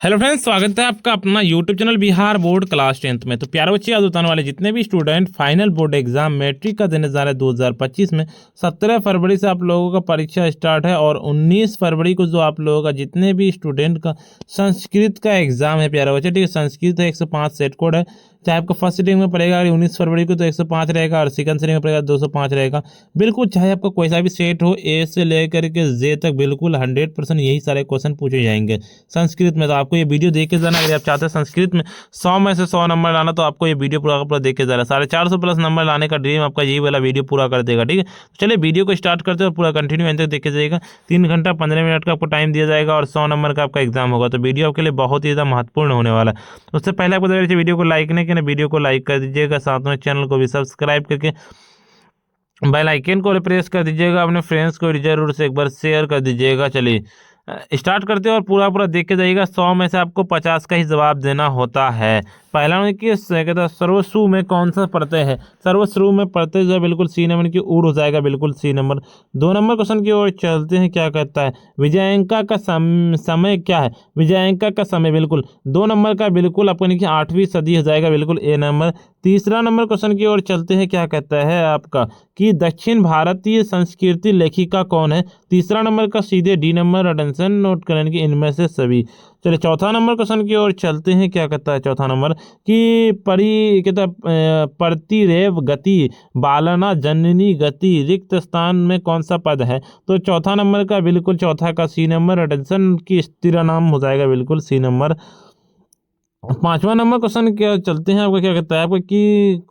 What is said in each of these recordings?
Hello friends, स्वागत है आपका अपना YouTube channel Bihar board class 10th में। तो प्यारे बच्चे, आज बताने वाले जितने भी student final board exam matric का देने जा रहे हैं 2025 में 17 फरवरी से आप लोगों का परीक्षा स्टार्ट है और 19 फरवरी को जो आप लोगों का जितने भी स्टूडेंट का संस्कृत का एग्जाम है प्यारे बच्चे, ठीक है। संस्कृत है 105 सेट कोड है। चाहे आपका फर्स्ट सीटिंग में पड़ेगा 19 फरवरी को तो 105 रहेगा और सेकंड सीटिंग में पड़ेगा 205 रहेगा। बिल्कुल चाहे आपका कोई सा भी सेट हो, ए से लेकर के जे तक, बिल्कुल 100% यही सारे क्वेश्चन पूछे जाएंगे संस्कृत में। तो आपको ये वीडियो देख के जाना, अगर आप चाहते हैं संस्कृत में 100 में से 100 नंबर लाना तो आपको ये वीडियो पूरा का पूरा देख के जाना। 450 प्लस नंबर लाने का ड्रीम आपका यही वाला वीडियो पूरा कर देगा, ठीक है। चलिए वीडियो को स्टार्ट करते हैं और पूरा कंटिन्यू एंड तक देखे जाएगा। 3 घंटा 15 मिनट का आपको टाइम दिया जाएगा और 100 नंबर का आपका एग्जाम होगा। तो वीडियो आपके लिए बहुत ही ज़्यादा महत्वपूर्ण होने वाला है। उससे पहले आपको वीडियो को लाइक नहीं किया, वीडियो को लाइक कर दीजिएगा, साथ में चैनल को भी सब्सक्राइब करके बेल आइकन को प्रेस कर दीजिएगा। अपने फ्रेंड्स को जरूर से एक बार शेयर कर दीजिएगा। चलिए स्टार्ट करते हैं और पूरा पूरा देख के जाइएगा। 100 में से आपको 50 का ही जवाब देना होता है। पहला में कि कहता है सर्वश्रु में कौन सा प्रत्यय है। सर्वश्रु में प्रत्यय जो है बिल्कुल सी नंबर की ऊर हो जाएगा, बिल्कुल सी नंबर। 2 नंबर क्वेश्चन की ओर चलते हैं। क्या कहता है विजयांका का समय क्या है। विजयांका का समय बिल्कुल 2 नंबर का बिल्कुल आपको नहीं कि 8वीं सदी हो जाएगा, बिल्कुल ए नंबर। तीसरा नंबर क्वेश्चन की ओर चलते हैं। क्या कहता है आपका कि दक्षिण भारतीय संस्कृति लेखिका कौन है। तीसरा नंबर का सीधे डी नंबर। अटेंशन नोट करें कि इनमें से सभी। चलिए चौथा नंबर क्वेश्चन की ओर चलते हैं। क्या कहता है चौथा नंबर कि कहता है प्रतिरेव गति बालना जननी गति रिक्त स्थान में कौन सा पद है। तो चौथा नंबर का बिल्कुल चौथा का सी नंबर। अटेंशन की स्थिर नाम हो जाएगा, बिल्कुल सी नंबर। 5वां नंबर क्वेश्चन क्या चलते हैं। आपका क्या कहता है आपका कि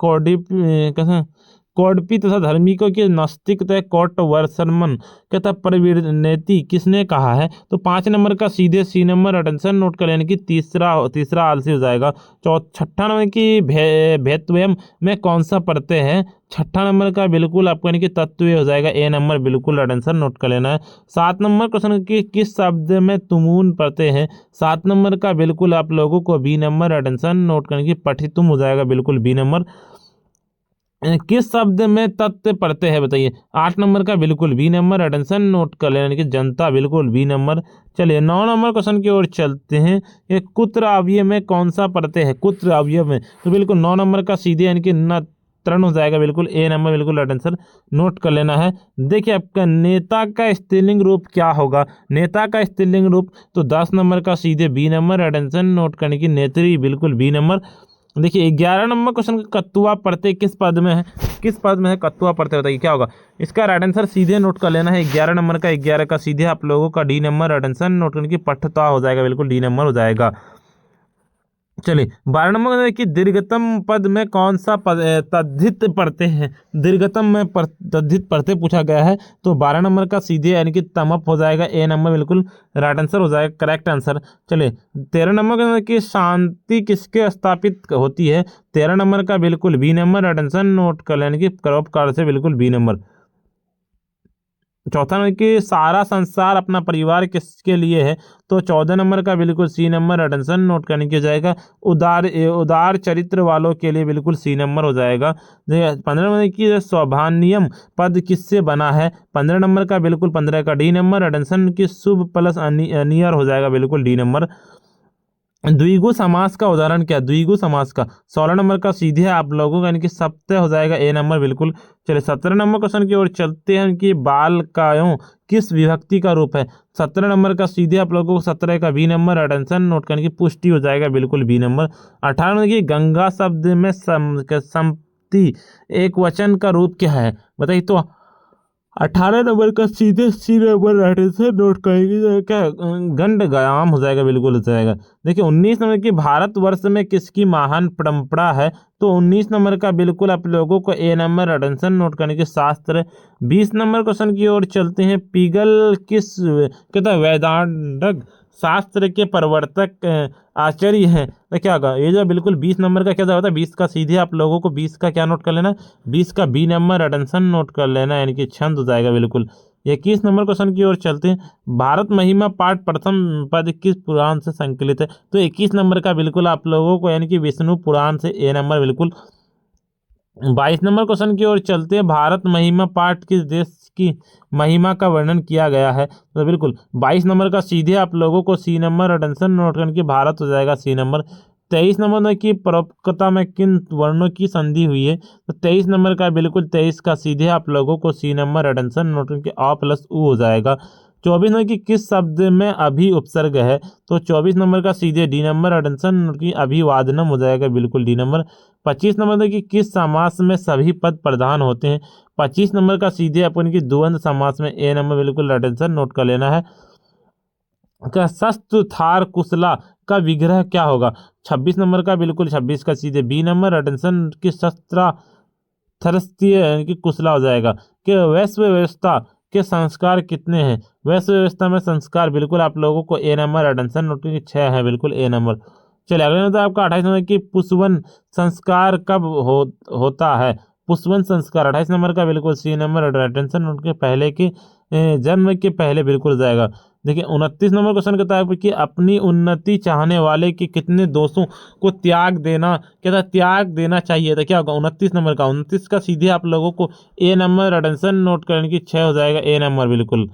कौडपी तथा धार्मिकों के नास्तिक तथा कोट वर्सनमन कहता परिवर्नेति किसने कहा है। तो 5 नंबर का सीधे सी नंबर। अटेंशन नोट कर यानी कि तीसरा आलसी हो जाएगा। छठा नंबर की भेत्वयम में कौन सा प्रत्यय है। छठा नंबर का बिल्कुल आपको यानी कि तत्व हो जाएगा, ए नंबर, बिल्कुल। अटेंशन नोट कर लेना है। 7 नंबर क्वेश्चन की किस शब्द में तुमून प्रत्यय है। 7 नंबर का बिल्कुल आप लोगों को बी नंबर। अटेंशन नोट करने की पठितुम हो जाएगा, बिल्कुल बी नंबर। किस शब्द में तत्व प्रत्यय है बताइए। 8 नंबर का बिल्कुल बी नंबर। अटेंशन नोट कर लेना कि जनता, बिल्कुल बी नंबर। चलिए 9 नंबर क्वेश्चन की ओर चलते हैं। ये कुत्र अवयव में कौन सा प्रत्यय है। कुत्र अवयव में तो बिल्कुल 9 नंबर का सीधे यानी कि न तरण हो जाएगा, बिल्कुल ए नंबर, बिल्कुल। अटेंशन नोट कर लेना है। देखिए आपका नेता का स्त्रीलिंग रूप क्या होगा। नेता का स्त्रीलिंग रूप तो 10 नंबर का सीधे बी नंबर। अटेंशन नोट करने की नेत्री, बिल्कुल बी नंबर। देखिए 11 नंबर क्वेश्चन का कत्वा प्रत्यय किस पद में है। किस पद में है कत्वा प्रत्यय, बताइए क्या होगा। इसका राइट आंसर सीधे नोट कर लेना है। 11 नंबर का 11 का सीधे आप लोगों का डी नंबर। अटेंशन नोट करने की पठता हो जाएगा, बिल्कुल डी नंबर हो जाएगा। चलिए 12 नंबर कि दीर्घतम पद में कौन सा तद्धित प्रत्यय है। दीर्घतम में तद्धित प्रत्यय पूछा गया है तो 12 नंबर का सीधे यानी कि तमप हो जाएगा, ए नंबर, बिल्कुल राइट आंसर हो जाएगा, करेक्ट आंसर। चलिए 13 नंबर की शांति किसके स्थापित होती है। 13 नंबर का बिल्कुल बी नंबर। अटेंशन नोट कर लेने की परोपकार से, बिल्कुल बी नंबर। चौथा नंबर कि सारा संसार अपना परिवार किसके लिए है। तो 14 नंबर का बिल्कुल सी नंबर। अटेंशन नोट करने की जाएगा उदार चरित्र वालों के लिए, बिल्कुल सी नंबर हो जाएगा। 15 नंबर की स्वभानियम पद किससे बना है। 15 नंबर का बिल्कुल 15 का डी नंबर। अटेंशन की शुभ प्लस अनियर हो जाएगा, बिल्कुल डी नंबर। द्विगु समास का उदाहरण क्या। द्विगु समास का 16 नंबर का सीधे आप लोगों का यानी कि सप्तय हो जाएगा, ए नंबर, बिल्कुल। चलिए 17 नंबर क्वेश्चन की ओर चलते हैं कि बालकायों किस विभक्ति का रूप है। 17 नंबर का सीधे आप लोगों को 17 का बी नंबर। अटेंशन नोट करने की पुष्टि हो जाएगा, बिल्कुल बी नंबर। 18 नंबर की गंगा शब्द में संपत्ति एक वचन का रूप क्या है बताइए। तो 18 नंबर का सीधे सी नंबर। अटेंशन नोट करेंगे क्या गंडग्राम हो जाएगा, बिल्कुल हो जाएगा। देखिए 19 नंबर की भारतवर्ष में किसकी महान परंपरा है। तो 19 नंबर का बिल्कुल आप लोगों को ए नंबर। अटेंशन नोट करने के शास्त्र। 20 नंबर क्वेश्चन की ओर चलते हैं। पिगल किस कहता है वेदांत शास्त्र के प्रवर्तक आचार्य हैं। तो क्या होगा ये जो बिल्कुल 20 नंबर का क्या होता है। 20 का सीधे आप लोगों को 20 का क्या नोट कर लेना, 20 का बी नंबर। अटेंशन नोट कर लेना यानी कि छंद हो जाएगा, बिल्कुल। 21 नंबर क्वेश्चन की ओर चलते हैं। भारत महिमा पाठ प्रथम पद किस पुराण से संकलित है। तो 21 नंबर का बिल्कुल आप लोगों को यानी कि विष्णु पुराण से, ए नंबर, बिल्कुल। 22 नंबर क्वेश्चन की ओर चलते हैं। भारत महिमा पाठ किस देश की महिमा का वर्णन किया गया है? तो बिल्कुल 22 नंबर का सीधे आप लोगों को सी नंबर अटेंशन नोट करने की भारत हो जाएगा सी नंबर। 23 नंबर में कि परोपकता में किन वर्णों की संधि हुई है? तो 23 नंबर का बिल्कुल 23 का सीधे आप लोगों को सी नंबर अटेंशन नोट करके अ प्लस उ हो जाएगा। 24 नंबर की किस शब्द में अभी उपसर्ग है? तो 24 नंबर का सीधे डी नंबर अटेंशन नोट की अभिवादनम हो जाएगा बिल्कुल डी नंबर। 25 नंबर की किस समास में सभी पद प्रधान होते हैं? 25 नंबर का सीधे अपन की द्वंद्व समास में ए नंबर बिल्कुल अटेंशन नोट कर लेना है। का शस्त्र थार कुशला का विग्रह क्या होगा? 26 नंबर का बिल्कुल 26 का सीधे बी नंबर अटेंशन की शस्त्रा थरस्तीय की कुशला हो जाएगा। कि वैश्व व्यवस्था के संस्कार कितने हैं? वैश्व व्यवस्था में संस्कार बिल्कुल आप लोगों को ए नंबर अटेंशन नोट की 6 है बिल्कुल ए नंबर। चलिए अगले नंबर आपका 28 नंबर की पुष्पवन संस्कार कब होता है? पुष्पवन संस्कार 28 नंबर का बिल्कुल सी नंबर अटेंशन नोट के पहले के जन्म के पहले बिल्कुल हो जाएगा। देखिए 29 नंबर क्वेश्चन कहता है कि अपनी उन्नति चाहने वाले के कितने दोषों को त्याग देना कहता त्याग देना चाहिए? तो क्या होगा 29 नंबर का 29 का सीधे आप लोगों को ए नंबर अटेंशन नोट करने की 6 हो जाएगा ए नंबर बिल्कुल।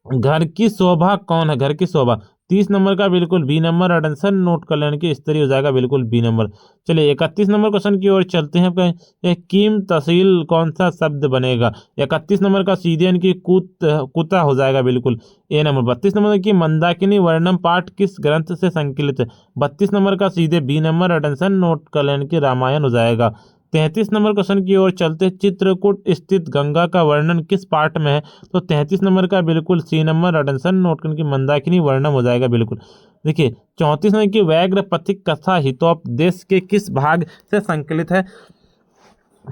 घर की शोभा कौन है? घर की शोभा 30 नंबर का बिल्कुल बी नंबर अटेंशन नोट कर लेने की स्त्री हो जाएगा बिल्कुल बी नंबर। चलिए 31 नंबर क्वेश्चन की ओर चलते हैं। कीम तहसील कौन सा शब्द बनेगा? 31 नंबर का सीधे इनकी कुता हो जाएगा बिल्कुल ए नंबर। 32 नंबर की मंदाकिनी वर्णम पाठ किस ग्रंथ से संकलित है? 32 नंबर का सीधे बी नंबर अटेंशन नोट कर लेने की रामायण हो जाएगा। 33 नंबर क्वेश्चन की ओर चलते चित्रकूट स्थित गंगा का वर्णन किस पाठ में है? तो 33 नंबर का बिल्कुल सी नंबर अटेंशन नोट करने की मंदाकिनी वर्णन हो जाएगा बिल्कुल। देखिए 34 नंबर की व्याघ्र पथिक कथा हितोपदेश के किस भाग से संकलित है?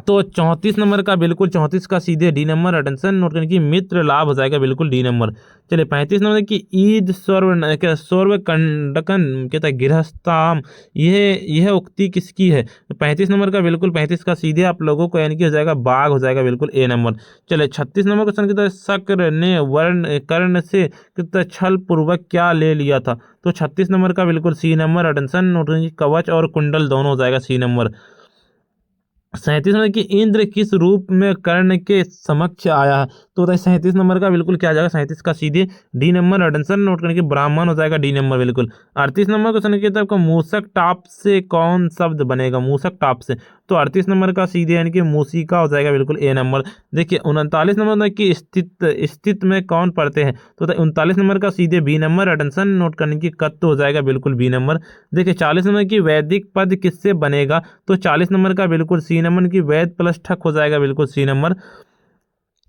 तो 34 नंबर का बिल्कुल 34 का सीधे डी नंबर अटेंशन नोट करने की मित्र लाभ हो जाएगा बिल्कुल डी नंबर। चलिए 35 नंबर की ईद स्वर्व कंडकन कहता है गृहस्थाम यह उक्ति किसकी है? तो 35 नंबर का बिल्कुल 35 का सीधे आप लोगों को यानी कि हो जाएगा बाघ हो जाएगा बिल्कुल ए नंबर। चलिए 36 नंबर क्वेश्चन कहता है शक्र ने वर्ण कर्ण से कहता है छल पूर्वक क्या ले लिया था? तो 36 नंबर का बिल्कुल सी नंबर अटेंशन नोट करने की कवच और कुंडल दोनों हो जाएगा सी नंबर। 37 नंबर की इंद्र किस रूप में कर्ण के समक्ष आया है? तो 37 नंबर का बिल्कुल क्या आ जाएगा 37 का सीधे डी नंबर अटेंशन नोट करने के ब्राह्मण हो जाएगा डी नंबर बिल्कुल। 38 नंबर क्वेश्चन की तरफ मूसक टाप से कौन शब्द बनेगा? मूसक टाप से तो 38 नंबर का सीधे यानी कि मूसिका हो जाएगा बिल्कुल ए नंबर। देखिए 39 नंबर की स्थित में कौन पढ़ते हैं? तो 39 नंबर का सीधे बी नंबर अटेंशन नोट करने की कत्त हो जाएगा बिल्कुल बी नंबर। देखिए 40 नंबर की वैदिक पद किससे बनेगा? तो 40 नंबर का बिल्कुल सी नंबर की वैद प्लस ठक हो जाएगा बिल्कुल सी नंबर।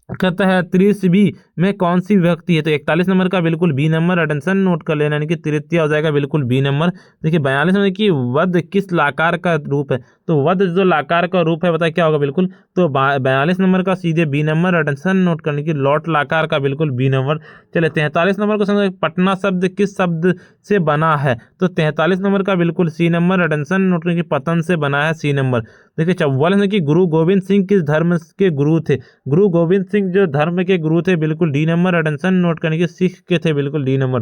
कहता है त्रिशबी में कौन सी विभक्ति है? तो 41 नंबर का बिल्कुल बी नंबर अटेंशन नोट कर लेना यानी कि तृतीय हो जाएगा बिल्कुल बी नंबर। देखिए 42 नंबर की वध किस लाकार का रूप है? तो वध जो लाकार का रूप है बताइए क्या होगा बिल्कुल? तो 42 नंबर का सीधे बी नंबर अटेंशन नोट करने की लौट लाकार का बिल्कुल बी नंबर। चले 43 नंबर क्वेश्चन पटना शब्द किस शब्द से बना है? तो 43 नंबर का बिल्कुल सी नंबर अटेंशन नोट करने की पतन से बना है सी नंबर। देखिए 44 नंबर की गुरु गोविंद सिंह किस धर्म के गुरु थे? गुरु गोविंद सिंह जो धर्म के गुरु थे बिल्कुल डी नंबर अटेंशन नोट करने की सिख के थे बिल्कुल डी नंबर।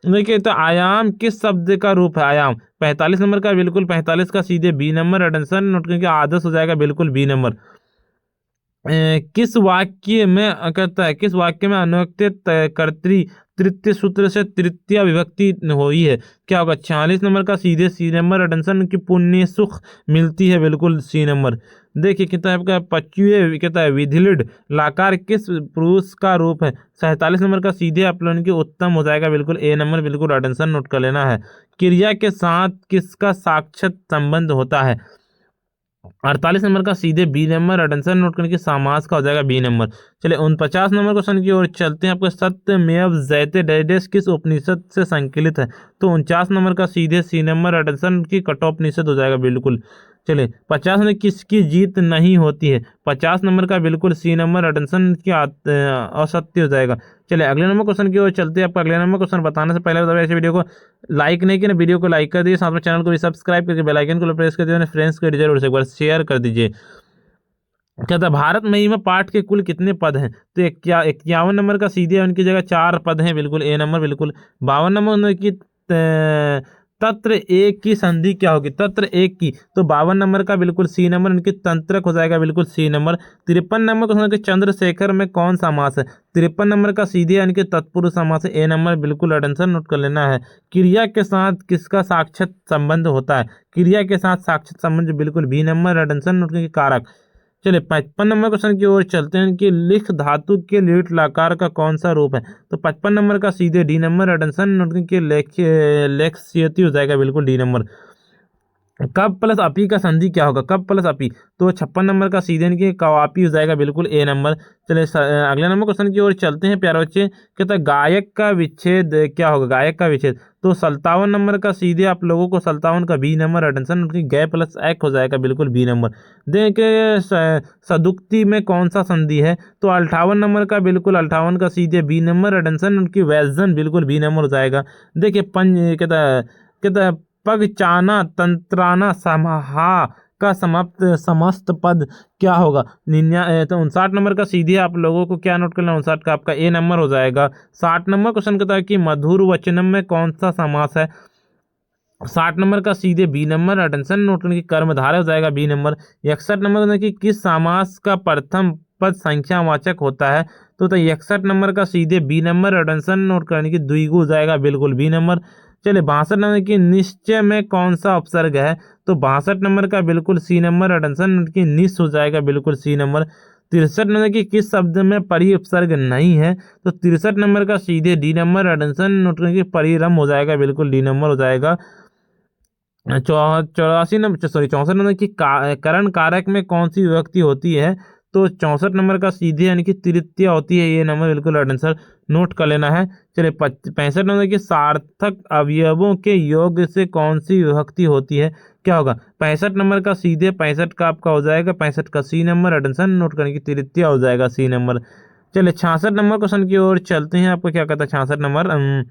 देखिए तो आयाम किस शब्द का रूप है? आयाम 45 नंबर का बिल्कुल 45 का सीधे बी नंबर अटेंशन नोट करने की आदर्श हो जाएगा बिल्कुल बी नंबर। किस वाक्य में कहता है किस वाक्य में अनुक्तित कर्तरी तृतीय सूत्र से तृतीय विभक्ति हुई है? क्या होगा 46 नंबर का सीधे सी नंबर अटेंशन की पुण्य सुख मिलती है बिल्कुल सी नंबर। देखिए किताब का 25 कहता है विधिलिड लाकार किस पुरुष का रूप है? 47 नंबर का सीधे आप लोगों की उत्तम हो जाएगा बिल्कुल ए नंबर बिल्कुल अटेंशन नोट कर लेना है। क्रिया के साथ किसका साक्षात संबंध होता है? 48 नंबर का सीधे बी नंबर अटेंशन नोट करने की समास का हो जाएगा बी नंबर। चलिए 49 नंबर क्वेश्चन की ओर चलते हैं। आपका सत्यमेव जयते डैडेश किस उपनिषद से संकलित है? तो 49 नंबर का सीधे सी नंबर अटेंशन की कठोपनिषद हो जाएगा बिल्कुल। चलिए 50 में किसकी जीत नहीं होती है? 50 नंबर का बिल्कुल सी नंबर अटेंशन की असत्य हो जाएगा। चलिए अगले नंबर क्वेश्चन की ओर चलते हैं। आपका अगले नंबर क्वेश्चन बताने से पहले बता ऐसे वीडियो को लाइक नहीं किया वीडियो को लाइक कर दीजिए, साथ में चैनल को भी सब्सक्राइब करके बेल आइकन को प्रेस कर दीजिए, फ्रेंड्स को जरूर से एक बार शेयर कर दीजिए। कहता भारत महिमा पाठ के कुल कितने पद हैं? तो 51 नंबर का सीधे उनकी जगह 4 पद हैं बिल्कुल ए नंबर बिल्कुल। 52 नंबर की तत्र एक की संधि क्या होगी, तत्र एक की, तो 52 नंबर का बिल्कुल सी नंबर, इनकी तंत्रक हो जाएगा बिल्कुल सी नंबर। 53 नंबर क्वेश्चन कि चंद्रशेखर में कौन सा समास है, 53 नंबर का सीधे यानी कि तत्पुरुष समास है, ए नंबर बिल्कुल आंसर नोट कर लेना है। क्रिया के साथ किसका साक्षात संबंध होता है, क्रिया के साथ साक्षात संबंध बिल्कुल बी नंबर आंसर नोट करके कारक। चलिए 55 नंबर क्वेश्चन की ओर चलते हैं कि लिख धातु के लीट लकार का कौन सा रूप है, तो 55 नंबर का सीधे डी नंबर आंसर नोट करके लेख्यति हो जाएगा बिल्कुल डी नंबर। कब प्लस अपी का संधि क्या होगा, कब प्लस अपी, तो 56 नंबर का सीधे इनके कवापी हो जाएगा बिल्कुल ए नंबर। चलिए अगले नंबर क्वेश्चन की ओर चलते हैं प्यारे बच्चे। कहता है गायक का विच्छेद क्या होगा, गायक का विच्छेद, तो 57 नंबर का सीधे आप लोगों को 57 का बी नंबर आंसर उनकी गै प्लस एक हो जाएगा बिल्कुल बी नंबर। देखिए सदुक्ति में कौन सा संधि है, तो 58 नंबर का बिल्कुल 58 का सीधे बी नंबर आंसर उनकी वैजन बिल्कुल बी नंबर हो जाएगा। देखिए कहता है पग चाना तंत्राना समाहा का समाप्त समस्त पद क्या होगा, तो 59 नंबर का सीधे आप लोगों को क्या नोट करना, 59 का आपका ए नंबर हो जाएगा। 60 नंबर क्वेश्चन कहता है कि मधुर वचनम में कौन सा समास है, 60 नंबर का सीधे बी नंबर अटेंशन नोट करने की कर्मधारय हो जाएगा बी नंबर। 61 नंबर कि किस समास का प्रथम पद संख्यावाचक होता है, तो 61 नंबर का सीधे बी नंबर अटेंशन नोट करने की द्विगु हो जाएगा बिल्कुल बी नंबर। चलिए 62 नंबर की निश्चय में कौन सा उपसर्ग है, तो 62 नंबर का बिल्कुल सी नंबर अटेंशन नोट की निश्च हो जाएगा बिल्कुल सी नंबर। 63 नंबर की किस शब्द में परि उपसर्ग नहीं है, तो 63 नंबर का सीधे डी नंबर अटेंशन नोट करने की परिरम हो जाएगा बिल्कुल डी नंबर हो जाएगा। 64 नंबर की करण कारक में कौन सी विभक्ति होती है, तो 64 नंबर का सीधे यानी कि तृतीय होती है, ये नंबर बिल्कुल आंसर नोट कर लेना है। चलिए 65 नंबर की सार्थक अवयवों के योग से कौन सी विभक्ति होती है, क्या होगा, 65 नंबर का सीधे 65 का आपका हो जाएगा 65 का सी नंबर आंसर नोट करने की तृतीय हो जाएगा सी नंबर। चलिए 66 नंबर क्वेश्चन की ओर चलते हैं। आपको क्या कहता है 66 नंबर,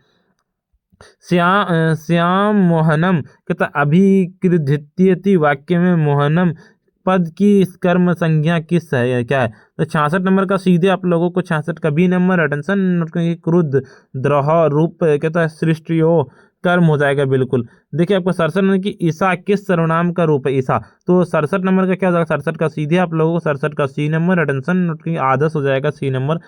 श्याम मोहनम कहता अभिकृद्यति वाक्य में मोहनम पद की कर्म संज्ञा किस है, क्या है, तो 66 नंबर का सीधे आप लोगों को 66 का बी नंबर अटेंशन क्रुद्ध द्रोह रूप कहता है सृष्टियो कर्म हो जाएगा बिल्कुल। देखिए आपको 67 नंबर की ईसा किस सर्वनाम का रूप है, ईसा, तो 67 नंबर का क्या हो जाएगा 67 का सीधे आप लोगों को 67 का सी नंबर अटेंशन आदर्श हो जाएगा सी नंबर।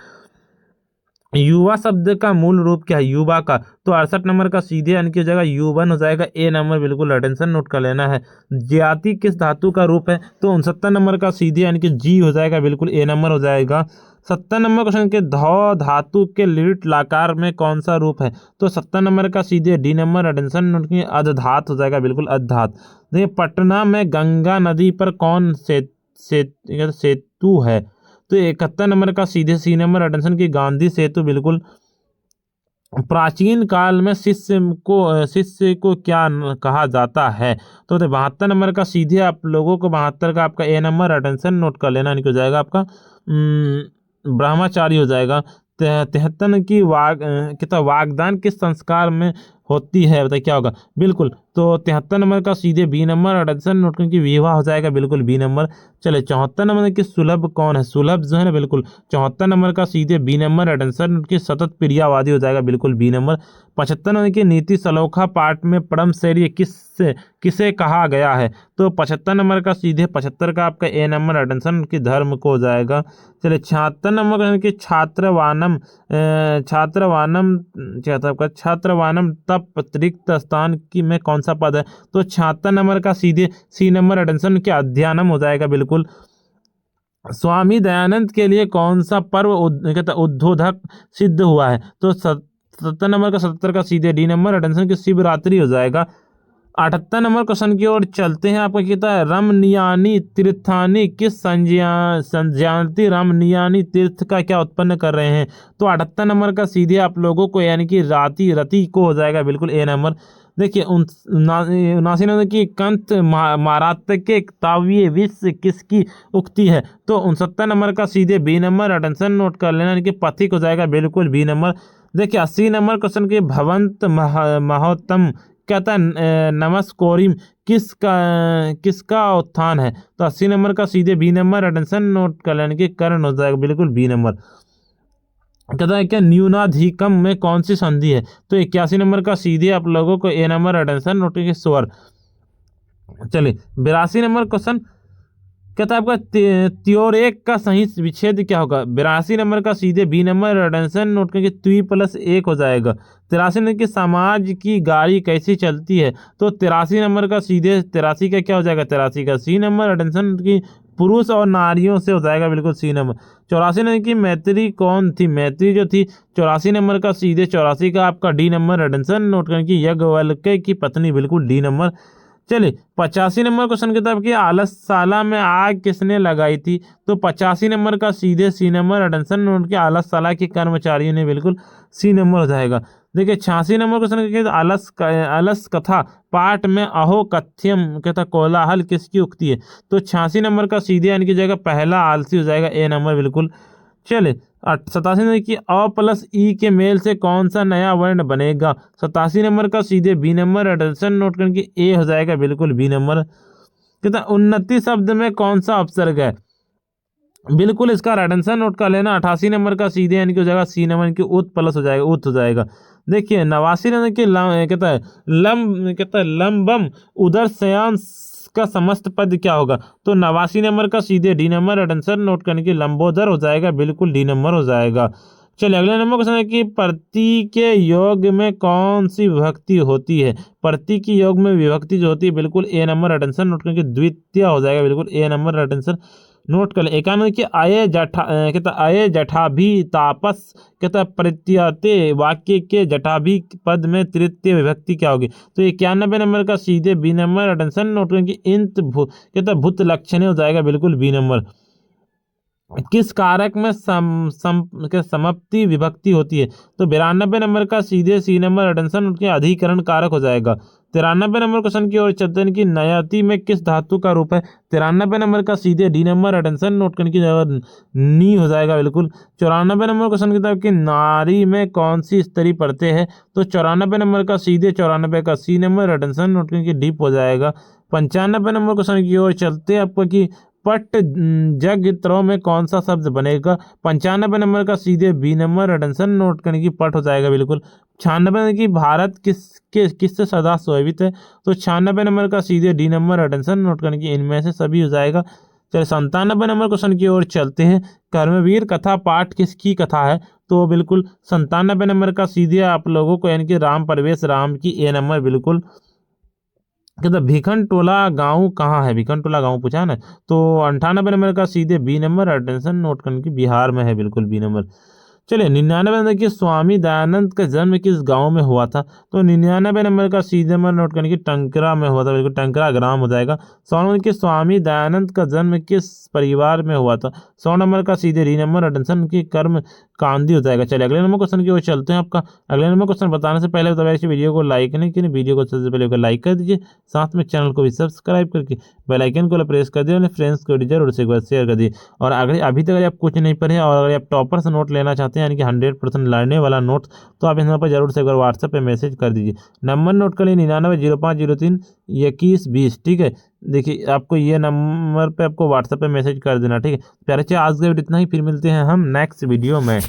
युवा शब्द का मूल रूप क्या है, युवा का, तो 68 नंबर का सीधे यानी कि हो जाएगा युवन हो जाएगा ए नंबर बिल्कुल अटेंशन नोट कर लेना है। ज्याति किस धातु का रूप है, तो 69 नंबर का सीधे यानी कि जी हो जाएगा बिल्कुल ए नंबर हो जाएगा। 70 नंबर क्वेश्चन के धौ धातु के लीट लाकार में कौन सा रूप है, तो 70 नंबर का सीधे डी नंबर अटेंशन नोट की अधधात हो जाएगा बिल्कुल अधधात। देखिए पटना में गंगा नदी पर कौन सेतु है, तो 71 नंबर का सीधे सी नंबर अटेंशन की गांधी सेतु बिल्कुल। प्राचीन काल में शिष्य को क्या कहा जाता है, तो 72 नंबर का सीधे आप लोगों को 72 का आपका ए नंबर अटेंशन नोट कर लेना, नहीं हो जाएगा आपका ब्रह्मचारी हो जाएगा। 73 की कितना वागदान किस संस्कार में होती है, बताइए क्या होगा, बिल्कुल, तो 73 नंबर का सीधे बी नंबर अटेंशन नोट करके विवाह हो जाएगा बिल्कुल बी नंबर। चले 74 नंबर की सुलभ कौन है, सुलभ जो है ना बिल्कुल 74 नंबर का सीधे बी नंबर अटेंशन नोट की सतत प्रियावादी हो जाएगा बिल्कुल बी नंबर। 75 नंबर की नीति सलोखा पाठ में परम शैर्य किसे कहा गया है, तो 75 नंबर का सीधे 75 का आपका ए नंबर अटेंशन की धर्म को हो जाएगा। चलिए 76 नंबर की छात्रवानम तप रिक्त स्थान की में कौन सा पद है, तो 76 नंबर का सीधे सी नंबर अटेंशन के अध्ययनम हो जाएगा बिल्कुल। स्वामी दयानंद के लिए कौन सा पर्व उद्बोधक सिद्ध हुआ है, तो 70 नंबर का 70 का सीधे डी नंबर अटेंशन की शिवरात्रि हो जाएगा। 78 नंबर क्वेश्चन की ओर चलते हैं। आपको कहता है रमनियानी तीर्थानी किस संज्ञाति रमनियानी तीर्थ का क्या उत्पन्न कर रहे हैं, तो 78 नंबर का सीधे आप लोगों को यानी कि रति को हो जाएगा बिल्कुल ए नंबर। देखिए 79 नंबर की कंत मारात्य के काव्य विश्व किसकी उक्ति है, तो 69 नंबर का सीधे बी नंबर अटेंशन नोट कर लेना, यानी कि पथिक हो जाएगा बिल्कुल बी नंबर। देखिए 80 नंबर क्वेश्चन के भवंत महोत्तम कहता है नमस्कोरिम किसका उत्थान है, तो 80 नंबर का सीधे बी नंबर अटेंशन नोट कर लेने के कारण हो जाएगा बिल्कुल बी नंबर। कहता है क्या न्यूनाधिकम में कौन सी संधि है? तो 81 नंबर का सीधे आप लोगों को ए नंबर अटेंशन नोट के स्वर। चलिए 82 नंबर क्वेश्चन कहता है आपका त्योरेक का सही विच्छेद क्या होगा? 82 नंबर का सीधे बी नंबर अटेंशन नोट करके त्रि प्लस 1 हो जाएगा। 83 नंबर की समाज की गाड़ी कैसी चलती है? तो 83 नंबर का सीधे 83 का क्या हो जाएगा? 83 का सी नंबर अटेंशन की पुरुष और नारियों से हो जाएगा बिल्कुल सी नंबर। 84 नंबर की मैत्री कौन थी? मैत्री जो थी 84 नंबर का सीधे 84 का आपका डी नंबर अटेंशन नोट करके याज्ञवल्क्य की पत्नी बिल्कुल डी नंबर। चलिए 85 नंबर क्वेश्चन किताब की आलसशाला में आग किसने लगाई थी? तो 85 नंबर का सीधे सी नंबर अटेंशन नोट के आलसशाला के कर्मचारियों ने बिल्कुल सी नंबर हो जाएगा। देखिए 86 नंबर क्वेश्चन के आलस कथा पाठ में अहो कथ्यम कहता कोलाहल किसकी उक्ति है? तो 86 नंबर का सीधे यानी कि जाएगा पहला आलसी हो जाएगा ए नंबर बिल्कुल। चलिए 87 नंबर की अ प्लस ई के मेल से कौन सा नया वर्ण बनेगा? 87 नंबर का सीधे बी नंबर अटेंशन नोट करके ए हो जाएगा बिल्कुल बी नंबर। कहता उन्नति शब्द में कौन सा अपसर्ग है? बिल्कुल इसका अटेंशन नोट कर लेना। 88 नंबर का सीधे यानी कि हो जाएगा सी नंबर की उत प्लस हो जाएगा उत हो जाएगा। देखिए 89 नंबर की कहता है लंबम उदर शयान का समस्त पद क्या होगा? तो 89 नंबर का सीधे डी नंबर अटेंशन नोट करने की लंबोदर हो जाएगा बिल्कुल डी नंबर हो जाएगा। चलिए अगले नंबर क्वेश्चन है कि प्रति के योग में कौन सी विभक्ति होती है? प्रति की योग में विभक्ति जो होती है बिल्कुल ए नंबर अटेंशन नोट करके द्वितीय हो जाएगा बिल्कुल ए नंबर अटेंशन नोट कर ले। 91 की अये जठा कहता अये जठा भी तापस कहता प्रत्ययते वाक्य के जठा भी पद में तृतीय विभक्ति क्या होगी? तो 91 नंबर का सीधे बी नंबर अटेंशन नोट करके इंत कहता भूत लक्षण हो जाएगा बिल्कुल बी नंबर। किस कारक में समाप्ति विभक्ति होती है? तो 92 नंबर का सीधे सी नंबर अटेंशन उनके अधिकरण कारक हो जाएगा। 93 नंबर क्वेश्चन की ओर चलते हैं कि नयति में किस धातु का रूप है? 93 नंबर का सीधे डी नंबर अटेंशन नोट करने की जगह नी हो जाएगा बिल्कुल। 94 नंबर क्वेश्चन की तरफ कि नारी में कौन सी स्त्री पढ़ते हैं? तो 94 नंबर का सीधे 94 का सी नंबर अटेंशन नोट करने की डीप हो जाएगा। 95 नंबर क्वेश्चन की ओर चलते हैं आपको कि पट जगत्रों में कौन सा शब्द बनेगा? 95 नंबर का सीधे बी नंबर अटेंशन नोट करने की पट हो जाएगा बिल्कुल। 96 नंबर की भारत किससे सदा शोभित है? तो 96 नंबर का सीधे डी नंबर अटेंशन नोट करने की इनमें से सभी हो जाएगा। चलिए 97 नंबर क्वेश्चन की ओर चलते हैं। कर्मवीर कथा पाठ किसकी कथा है? तो बिल्कुल 97 नंबर का सीधे आप लोगों को यानी कि राम प्रवेश राम की ए नंबर बिल्कुल। कहता भिखन टोला गांव कहाँ है? भिखन टोला गांव पूछा है ना। तो 98 नंबर का सीधे बी नंबर अटेंशन नोट करने की बिहार में है बिल्कुल बी नंबर। चलिए 99 नंबर की स्वामी दयानंद का जन्म किस गांव में हुआ था? तो 99 नंबर का सीधे नंबर नोट करने की टंकरा में हुआ था बिल्कुल टंकरा ग्राम हो जाएगा। 100 नंबर की स्वामी दयानंद का जन्म किस परिवार में हुआ था? 100 नंबर का सीधे डी नंबर अटेंशन की कर्म कांदी हो जाएगा। चलिए अगले नंबर क्वेश्चन की ओर चलते हैं। आपका अगले नंबर क्वेश्चन बताने से पहले बताया इस वीडियो को लाइक नहीं किया, वीडियो को सबसे पहले लाइक कर दीजिए, साथ में चैनल को भी सब्सक्राइब करके बेल आइकन को प्रेस कर दिए और फ्रेंड्स को जरूर से एक बार शेयर कर दिए। और अगर अभी तक अगर आप कुछ नहीं पढ़े और अगर आप टॉपर से नोट लेना चाहते हैं यानी कि 100% लड़ने वाला नोट, तो आप यहाँ पर जरूर से एक बार व्हाट्सएप पे मैसेज कर दीजिए। नंबर नोट कर लिए 9905032120। ठीक है, देखिए आपको ये नंबर पे आपको व्हाट्सएप पे मैसेज कर देना। ठीक है प्यारे, आज का वीडियो इतना ही, फिर मिलते हैं हम नेक्स्ट वीडियो में।